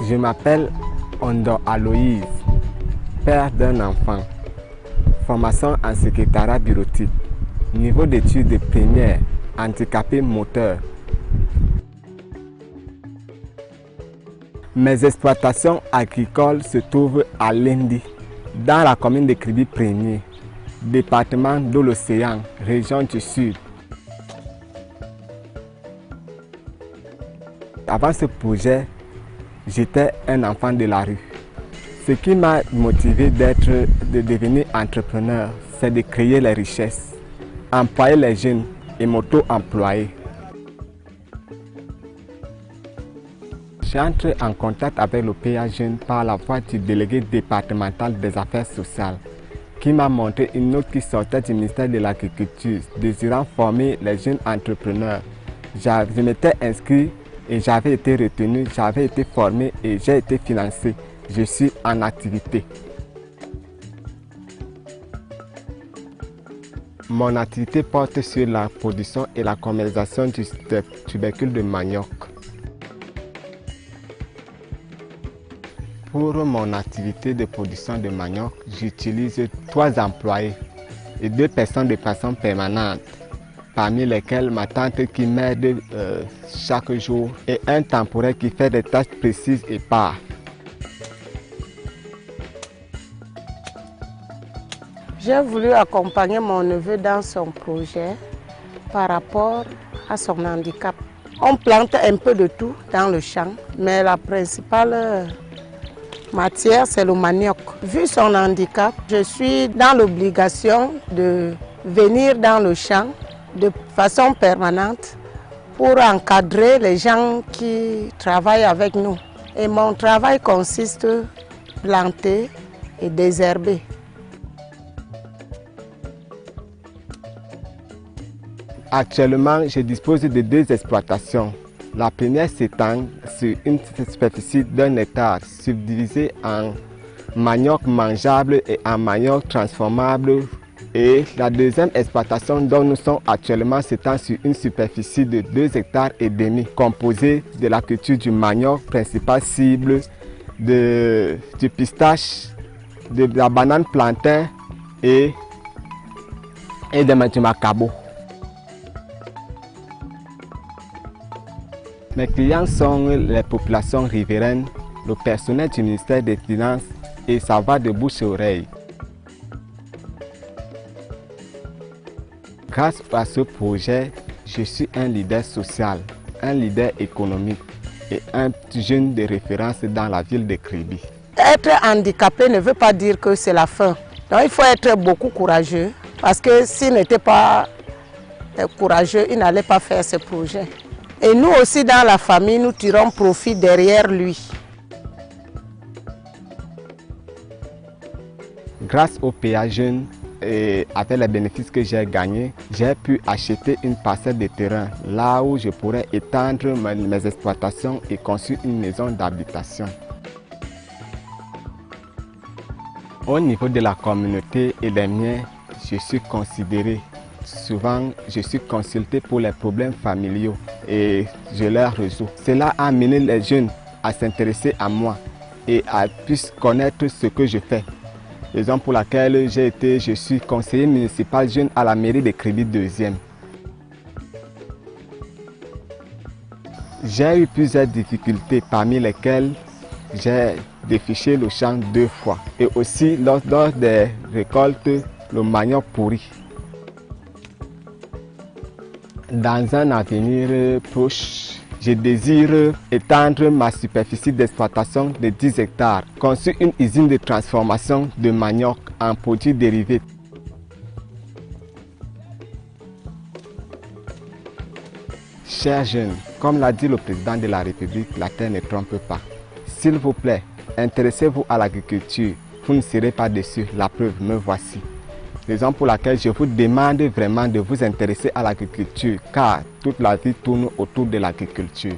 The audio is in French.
Je m'appelle Ondo Aloïse, père d'un enfant. Formation en secrétariat bureautique. Niveau d'études de première, handicapé moteur. Mes exploitations agricoles se trouvent à Lendi, dans la commune de Kribi 1er, département de l'Océan, région du Sud. Avant ce projet, j'étais un enfant de la rue. Ce qui m'a motivé de devenir entrepreneur, c'est de créer les richesses, employer les jeunes et m'auto-employer. J'entre en contact avec le PA Jeune par la voie du délégué départemental des affaires sociales, qui m'a montré une note qui sortait du ministère de l'Agriculture, désirant former les jeunes entrepreneurs. Je m'étais inscrit et j'avais été retenu, j'avais été formé et j'ai été financé. Je suis en activité. Mon activité porte sur la production et la commercialisation du tubercule de manioc. Pour mon activité de production de manioc, j'utilise 3 employés et 2 personnes de façon permanente, parmi lesquelles ma tante qui m'aide chaque jour et un temporaire qui fait des tâches précises et part. J'ai voulu accompagner mon neveu dans son projet par rapport à son handicap. On plante un peu de tout dans le champ, mais la principale matière, c'est le manioc. Vu son handicap, je suis dans l'obligation de venir dans le champ de façon permanente pour encadrer les gens qui travaillent avec nous. Et mon travail consiste à planter et désherber. Actuellement, je dispose de 2 exploitations. La première s'étend sur une superficie d'1 hectare, subdivisée en manioc mangeable et en manioc transformable. Et la deuxième exploitation dont nous sommes actuellement s'étend sur une superficie de 2 hectares et demi, composée de la culture du manioc, principale cible, du pistache, de la banane plantain et du macabo. Mes clients sont les populations riveraines, le personnel du ministère des Finances et ça va de bouche à oreille. Grâce à ce projet, je suis un leader social, un leader économique et un jeune de référence dans la ville de Kribi. Être handicapé ne veut pas dire que c'est la fin. Donc il faut être beaucoup courageux parce que s'il n'était pas courageux, il n'allait pas faire ce projet. Et nous aussi dans la famille, nous tirons profit derrière lui. Grâce au PA Jeune et avec les bénéfices que j'ai gagnés, j'ai pu acheter une parcelle de terrain là où je pourrais étendre mes exploitations et construire une maison d'habitation. Au niveau de la communauté et des miens, je suis considéré. Souvent, je suis consulté pour les problèmes familiaux et je les résous. Cela a amené les jeunes à s'intéresser à moi et à plus connaître ce que je fais. Raison pour laquelle je suis conseiller municipal jeune à la mairie de Kribi 2e. J'ai eu plusieurs difficultés parmi lesquelles j'ai défriché le champ 2 fois et aussi lors des récoltes, le manioc pourri. Dans un avenir proche, je désire étendre ma superficie d'exploitation de 10 hectares, construire une usine de transformation de manioc en produits dérivés. Chers jeunes, comme l'a dit le président de la République, la terre ne trompe pas. S'il vous plaît, intéressez-vous à l'agriculture, vous ne serez pas déçus, la preuve, me voici. Raison pour laquelle je vous demande vraiment de vous intéresser à l'agriculture, car toute la vie tourne autour de l'agriculture.